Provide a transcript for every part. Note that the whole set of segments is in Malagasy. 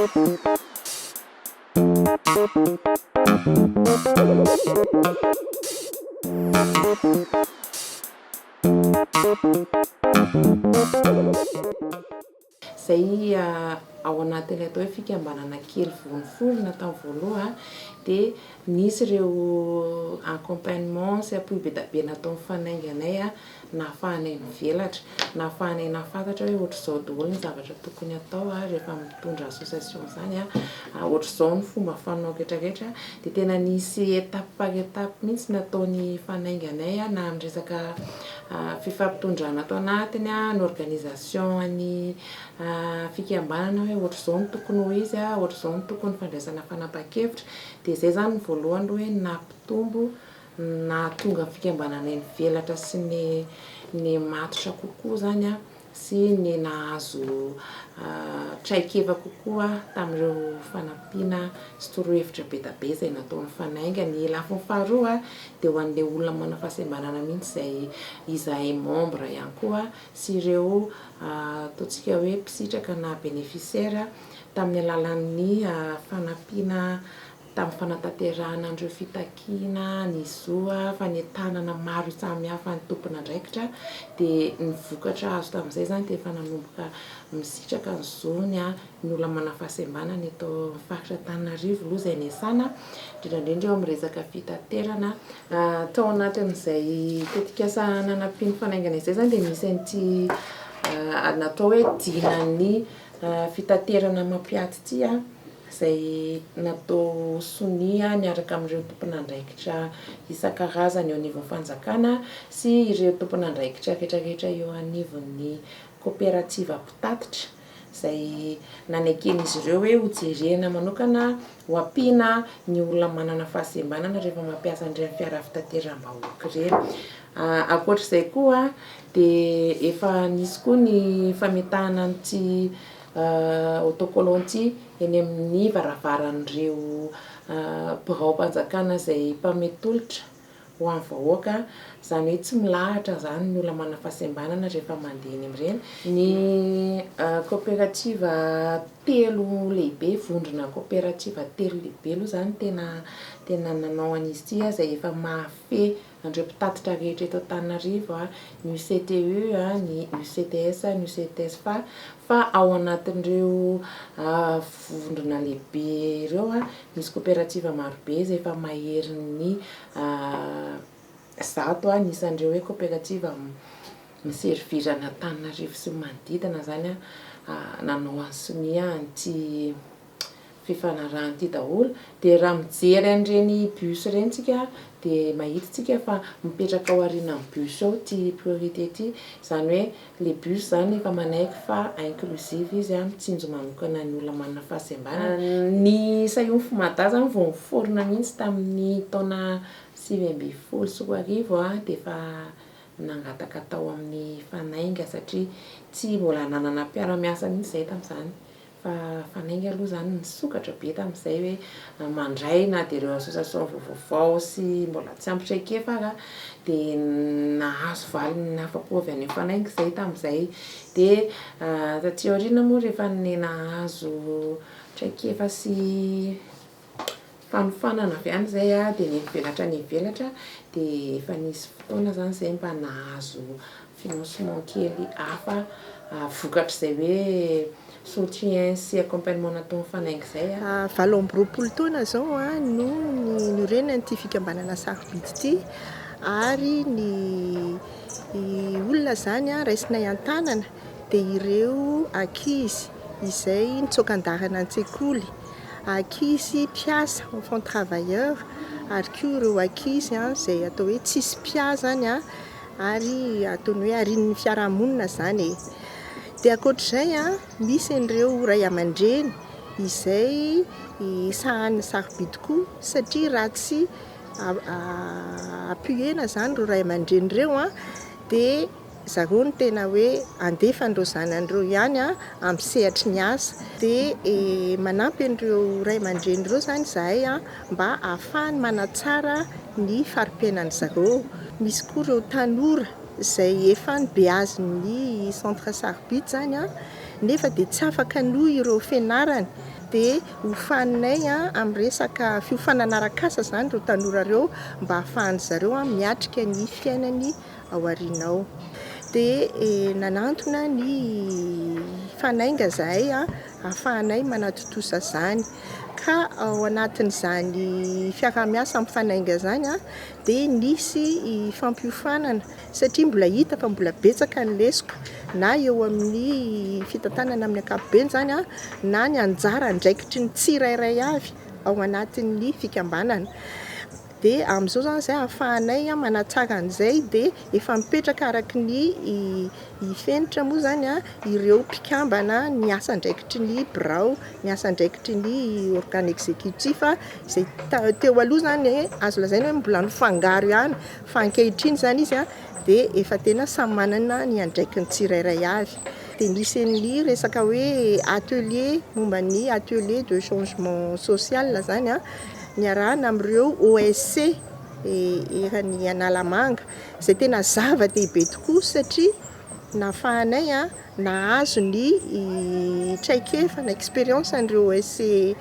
Zay ao anatin'ilay atao hoe fikambanana kely voniforona tamin'ny voaloha dia nisy ireo accompagnement sy appui be da be natao mifanainganay na ahafahanay mivelatra na ahafahanay nahafantatra hoe ohatr'izao daholo ny zavatra tokony atao rehefa mitondra association zany ohatr'izao ny fomba fanao rehetrarehetra dia tena nisy étape par étape mihitsy nataony fanainganay na amin'ny resaka fifampitondrana atao anatiny ny organisation ny fikambanana hoe ohatr'izao ny tokony ho izy ohatr'izao ny tokony fandraisana fanapa-kevitra dia zay zany ny voalohany hoe nampitombo na tonga fikambanana nivelatra sy ny matotra kokoa zany sy ny nahazo traikefa kokoa tamin'ireo fanampiana sy torohevitra be da be zay nataony fanainga. Ny lafiny faharoa dia ho an'ilay olona manao fahasembanana mihitsy zay izahay membre ihany koa sy ireo ataontsika hoe mpisitraka na bénéficiaire tamin'ny alalan'ny fanampiana tamin'ny fanatanterahana andreo fitakiana ny zoa fanentanana maro samihafa ny tompon'andraikitra dia ny vokatra azo tamin'izay zany dia efa nanomboka misitraka ny zony ny olona manao fahasembanana eto faritra Antananarivo aloha izay niasana indrindrandrindra eo amin'ny resaka fitaterana tao anatin'izay tetikasa nanampiany fanaingana izay zany dia misy an'ity natao hoe dinan'ny fitaterana mampiaty ity zay natao sonia niaraka amin'ireo tompon'andraikitra isan-karazany eo anivon'ny fanjakana sy ireo tompon'andraikitra rehetrarehetra eo anivon'ny coopérative mpitatitra zay naneken'izy ireo hoe ho jerena manokana ho ampiana ny olona manana fahasembanana rehefa mampiasa an'ireny fiara fitateram-bahoaka ireny. Ankoatr'izay koa dia efa nisy koa ny fametahana an'ity autocollant eny amin'ny varavaran'ireo birao-mpanjakana izay mpametolotra ho amin'ny vahoaka zany hoe tsy milahatra zany ny olona manana fahasembanana rehefa mandeha eny amin'ireny. Ny coopérative telo lehibe vondrona coopérative telo lehibe aloha zany tena nanao an'izy ity izay efa mahafehy andreo mpitatitra rehetra eto Antananarivo ny UCTU ny UCTS ny UCTS fa ao anatin'ireo vondrona lehibe ireo misy coopérative marobe izay efa mahery ny zato nisan'ireo hoe coopérative miservirana Antananarivo sy manodidina zany nanao an'ny sonia an'ity fifanarahan'ity daholo dia raha mijery an'ireny bus ireny tsika dia mahita tsika fa mipetraka ao aorianan'ny bus ao ty priorité ty zany hoe le bus zany efa manaiky fa inclusive izy mitsinjo manokana ny olona manana fahasembanana. Ny Sahiony Fomada zany vao niforona mihitsy tamin'ny taona 2014 dia efa nangataka tao amin'ny fanainga satria tsy mbola nanana mpiara-miasa mihitsy zay tamin'izany fa fanainga aloha zany nisokatra be tamin'izay hoe mandray na dia ireo association vaovao sy mbola tsy ampy traikefa dia nahazo valiny nahafa-po avy any fanainga izay tamin'izay dia taty aoriana moa rehefa nahazo traikefa sy fanofanana avy any zay dia nivelatra dia efa nisy fotoana zany zay mba nahazo financement kely hafa vokatra izay hoe soutien sy accompagnement natao mifanainga izay 20 taona zao no nirenany ity fikambanana sarobidy ity ary ny olona zany raisinay an-tanana dia ireo ankizy izay nitsokan-darana an-tsekoly ankizy mpiasa enfant travailleur ary koa ireo ankizy izay atao hoe tsisy mpiazany ary ataony hoe arian'ny fiarahamonina zany dia ankoatr'izay misy an'ireo ray aman-dreny izay sahan'ny sarobidy koa satria raha tsy appuiena zany ireo ray aman-dreny ireo dia zareo ny tena hoe andefandreo zanandreo ihany amin'ny sehatry ny asa dia manampy an'ireo ray aman-dreny ireo zany izahay mba ahafahany manatsara ny fari-piainany zareo. Misy koa ireo tanora izay efa nibeazin'ny centre sarobidy zany nefa dia tsy afaka noho ireo fianarany dia hofaninay amin'ny resaka fiofanana arak'asa zany ireo tanora ireo mba ahafahany zareo miatrika ny fiainany ao aoriana ao. Dia nanantona ny fanainga zahay ahafahanay manatotosa zany, ka ao anatin'izany fiarah-miasa mifanainga zany dia nisy fampiofanana satria mbola hita fa mbola betsaka ny lesoko na eo amin'ny fitantanana amin'ny ankapobeny zany na ny anjara andraikitry ny tsirairay avy ao anatin'ny fikambanana. Dia amin'izao zany zay ahafahanay manatsara an'izay dia efa mipetraka araky ny fenitra moa zany ireo mpikambana ny asa andraikitry ny birao, ny asa andraikitry ny organe exécutif izay teo aloha zany azo lazaina hoe mbola nifangaro ihany, fa ankehitriny zany izy dia efa tena samy manana ny andraikiny tsirairay avy. Dia nisy ny resaka hoe atelier momba ny atelier de changement social zany niarahana amin'ireo OSC eran'ny Analamanga, izay tena zava-dehibe tokoa satria nahafahanay nahazo ny traikefa na expérience an'ireo OSC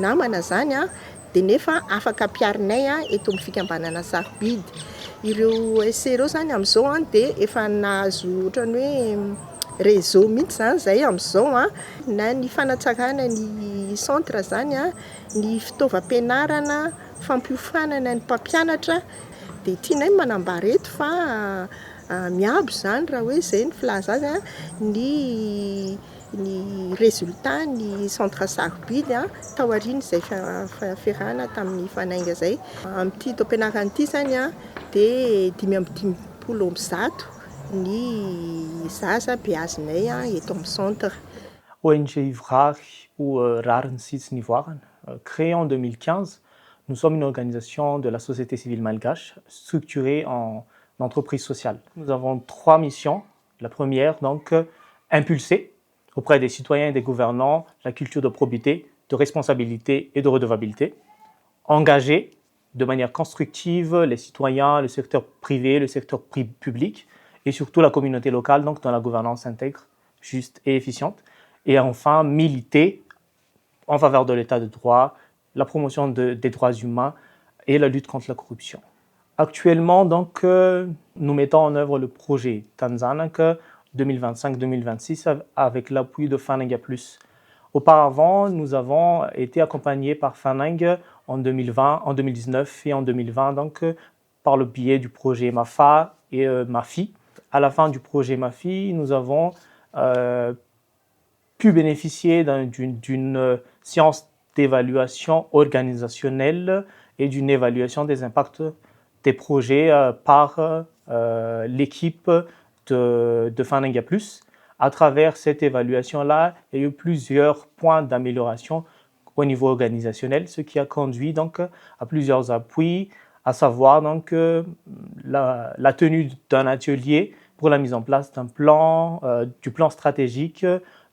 namana zany dia nefa afaka ampiarinay eto amin'ny fikambanana sarobidy. Ireo OSC ireo zany amin'izao dia efa nahazo ohatrany hoe réseau mihitsy zany zay amin'izao na ny fanatsarana ny centre zany ny fitaovam-pianarana, fampiofanana ny mpampianatra, dia tianay manambara eto fa miabo zany raha hoe izay ny filaza azy ny résultat ny centre sarobidy tao aoriana izay fiarahana tamin'ny fanainga zay. Amin'ity taom-pianarana ity zany dia 530 ny zaza beazinay eto amin'ny centre. ONG Ivrach ou Rarn Sits Nivoirane, créée en 2015, nous sommes une organisation de la société civile malgache structurée en entreprise sociale. Nous avons 3 missions. La première, donc, impulser auprès des citoyens et des gouvernants la culture de probité, de responsabilité et de redevabilité. Engager de manière constructive les citoyens, le secteur privé, le secteur public et surtout la communauté locale, donc dans la gouvernance intègre, juste et efficiente. Et enfin, militer en faveur de l'état de droit, la promotion des droits humains et la lutte contre la corruption. Actuellement, donc, nous mettons en œuvre le projet Tanzanak 2025-2026 avec l'appui de Fananga Plus. Auparavant, nous avons été accompagnés par Fanang en 2020, en 2019 et en 2020, donc par le biais du projet MAFA et MAFI. À la fin du projet MAFI, nous avons pu bénéficier d'une science d'évaluation organisationnelle et d'une évaluation des impacts des projets par l'équipe de Fananga Plus. À travers cette évaluation-là, il y a eu plusieurs points d'amélioration au niveau organisationnel, ce qui a conduit donc à plusieurs appuis, à savoir donc la tenue d'un atelier pour la mise en place d'un plan, du plan stratégique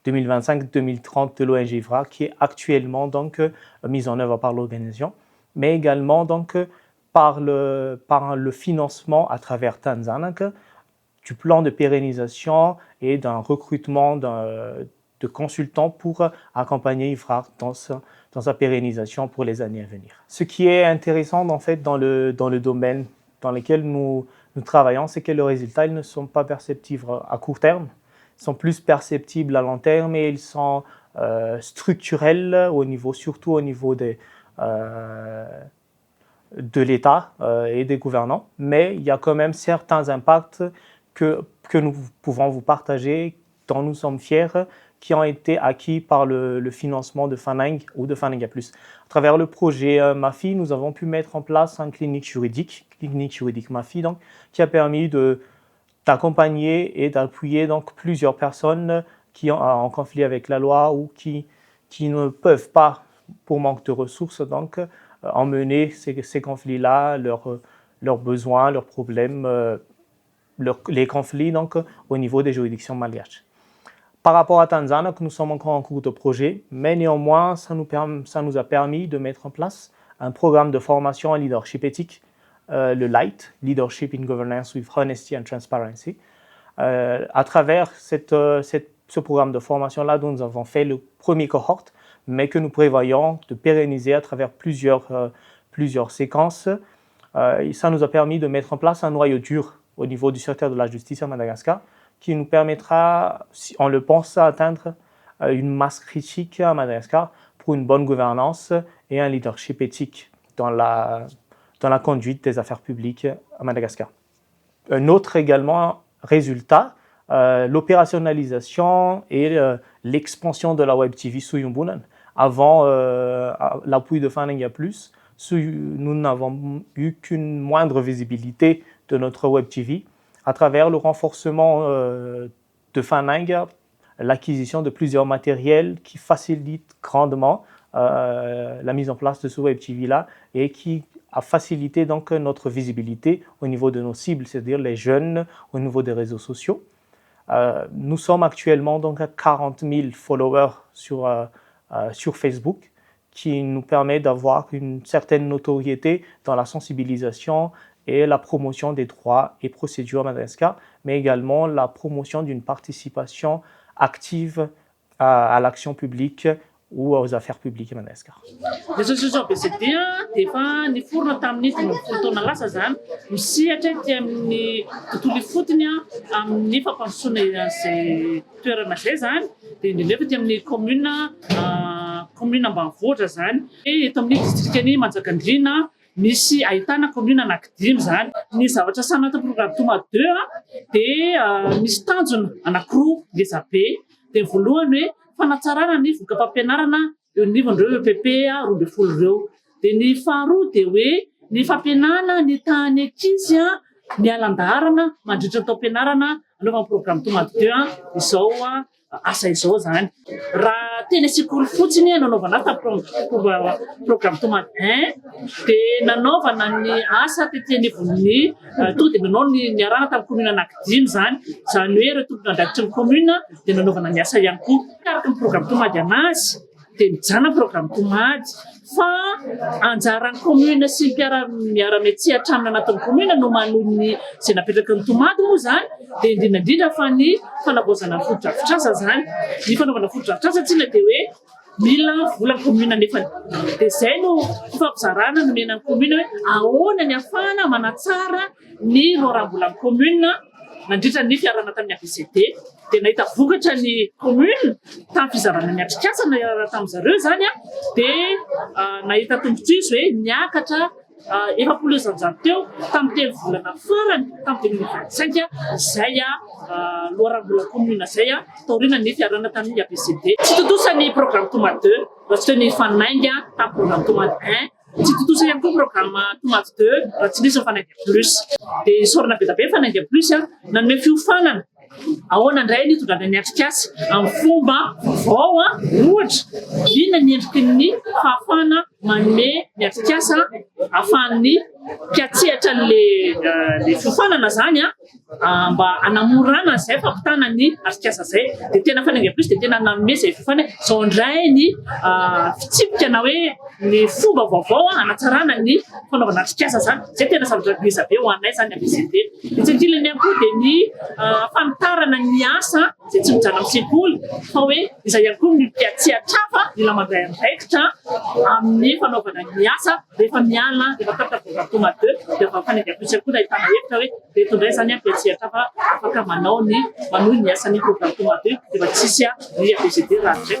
2025-2030 de l'ONG Ivrach, qui est actuellement donc mis en œuvre par l'organisation, mais également donc par le financement à travers Tanzanak du plan de pérennisation et d'un recrutement de consultants pour accompagner Ivrach dans sa pérennisation pour les années à venir. Ce qui est intéressant en fait dans le domaine dans lequel nous travaillons, c'est que les résultats ils ne sont pas perceptibles à court terme, ils sont plus perceptibles à long terme et ils sont structurels surtout au niveau de l'État et des gouvernants. Mais il y a quand même certains impacts que nous pouvons vous partager, dont nous sommes fiers, qui ont été acquis par le financement de Fanang ou de Fananga Plus. À travers le projet MAFI, nous avons pu mettre en place une clinique juridique MAFI, donc, qui a permis d'accompagner et d'appuyer donc, plusieurs personnes qui ont en conflit avec la loi ou qui ne peuvent pas, pour manque de ressources, donc, emmener ces conflits-là, leurs besoins, leurs problèmes, les conflits donc, au niveau des juridictions malgaches. Par rapport à Tanzanak, nous sommes encore en cours de projet, mais néanmoins, ça nous a permis de mettre en place un programme de formation en leadership éthique, le LIGHT, Leadership in Governance with Honesty and Transparency. À travers ce programme de formation-là, dont nous avons fait le premier cohorte, mais que nous prévoyons de pérenniser à travers plusieurs séquences. Et ça nous a permis de mettre en place un noyau dur au niveau du secteur de la justice à Madagascar, qui nous permettra, si on le pense, d'atteindre une masse critique à Madagascar pour une bonne gouvernance et un leadership éthique dans la conduite des affaires publiques à Madagascar. Un autre également résultat, l'opérationnalisation et l'expansion de la Web TV sous Yumbunan. Avant l'appui de Fanenga Plus, nous n'avons eu qu'une moindre visibilité de notre Web TV à travers le renforcement de Fanenga, l'acquisition de plusieurs matériels qui facilitent grandement la mise en place de ce Web TV-là et qui a facilité donc notre visibilité au niveau de nos cibles, c'est-à-dire les jeunes au niveau des réseaux sociaux. Nous sommes actuellement donc à 40 000 followers sur Facebook, qui nous permet d'avoir une certaine notoriété dans la sensibilisation et la promotion des droits et procédures à Madagascar, mais également la promotion d'une participation active à l'action publique ou aux affaires publiques à Madagascar. Les associations PCT dia efa niforona tamin'ny 20 taona lasa zany misehatra ty amin'ny tontolo fotony amin'ny fampandrosoana izay toerana izay zany dia indrindra ty amin'ny commune ambanivohitra zany eto amin'ny districtny Manjakandriana misy ahitana commune anankidimy zany ny zavatra samy anaty programme Toma 2 dia misy tanjona anankiroa ngezabe dia voalohany hoe fanatsarana ny vokam-pampianarana eo anivon'ireo EPP 12 ireo. Dia ny faharoa dia hoe ny fampianana ny tany ankizy ny alan-daharana mandritra ny taom-pianarana anaovana programme Toma 2 izao asa izao zany. Raha teny sekoly fotsiny nanaovana programme Toma 1 dia nanaovana ny asa tetỳ anivon'ny tonga dia nanao ny arana tamin'ny commune anankidimy zany hoe ireo tompony andrakitry ny commune dia nanaovana ny asa ihany koa. Araka ny programme Tomady anazy dia mijana programme Tomady fa anjaran'ny commune sy miara-miatsehatra aminy anatin'ny commune no manony izay napetraky ny Tomady moa zany dia indrindra fa ny fanavaozana ny foto-drafitr'asa zany. Ny fanaovana foto-drafitr'asa tsina dia hoe mila vola commune nefany. Dia izay no fampizarana nomenan'ny commune hoe ahoana ny ahafahana manatsara ny roram-bolan'ny commune nandritra ny fiarana tamin'ny ABCD. Dia nahita vokatra ny commune tamin'ny fizarana ny atrik'asa tamin'izareo zany dia nahita tombotsoa izy hoe niakatra 700 teo tamin'ny telo volana farany tamin'ny 2025 izay loharam-bola commune izay taoriana ny fiarana tamin'ny ABCD. Tsy totosan'ny programme Toma 2 raha tsy teo ny fanainga tamin'ny programme Toma 1. Tsy totosa ihany koa programme Tomady 2 raha tsy nisy Fanainga Plus. Dia isorana be da be Fanainga Plus nanome fiofanana ahoana indray ny tondrana ny atrik'asa amin'ny fomba vao ohatra inona ny endriky ny fahafana manome ny atrik'asa ahafahan'ny mpiatsehatra le fiofanana zany mba hanamorana izay fampitana ny atrik'asa izay. Dia tena Fanainga Plus dia tena nanome izay fiofana izao indray ny fitsipika na hoe ny fomba vaovao hanatsarana ny fanaovana atrik'asa zany. Izay tena zavatra ngezabe ho anay zany ABCD. Itsy ankilany ihany koa dia ny fanitarana ny asa izay tsy mijana amin'ny sekoly fa hoe izay ihany koa ny mpiatsehatra hafa mila mandray andraikitra amin'ny fanaovana ny asa rehefa miala rehefa tapitra programme Toma 2 dia Fanainga Plus koa ahitana hevitra hoe reto indray zany mpiatsehatra hafa afaka manao ny asan'ny programme Toma 2 dia efa tsisy ny ABCD raha andray.